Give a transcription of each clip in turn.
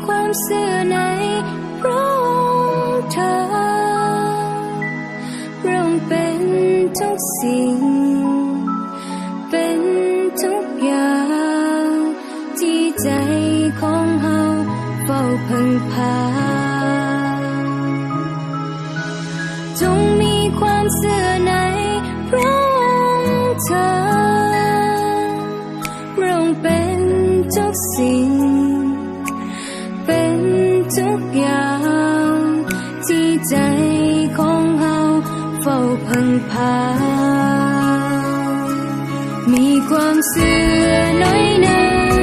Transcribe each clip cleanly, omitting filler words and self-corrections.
ความเสื่อในพระองค์เธอพระองค์เป็นทุกสิ่งเป็นทุกอย่างที่ใจของเฮาเฝ้าพึ่งพาจงมีความเสื่อในพระองค์เธอพระองค์เป็นทุกสิ่งเป็นทุกอย่างที่ใจของเฮาเฝ้าพึ่งพามีความเสื่อน้อยหนึ่ง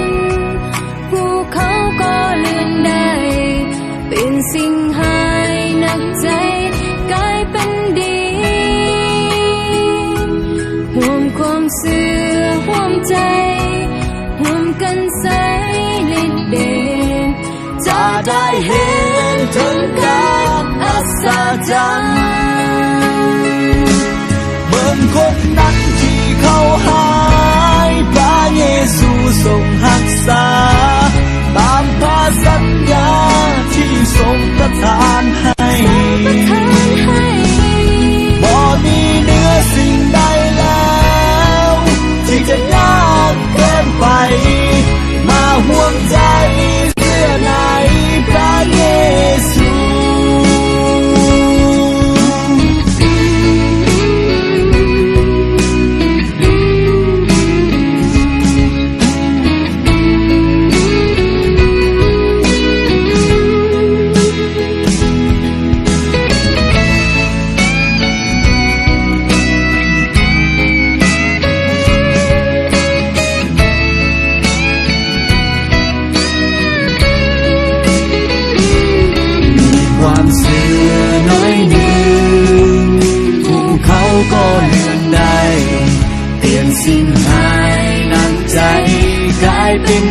ภูเขาก็เลื่อนได้เป็นสิ่งหายหนักใจกลายเป็นดีห่วงความเสื่อห่วงใจห่วงกันใส่ฤทธิ์เดชจะได้เห็นถึงการอัศจรรย์เบิ่งคนนั้นที่เขาหายพระเยซูทรงรักษาตามพระสัญญาที่ทรงประทานให้บ่มีเหนือสิ่งใดแล้วที่จะยากเกินไปมาห่วงใจเสื่อในพระเยซูก็เลื่อนได้เปลี่ยนสิ่งหายหนักใจกลายเป็น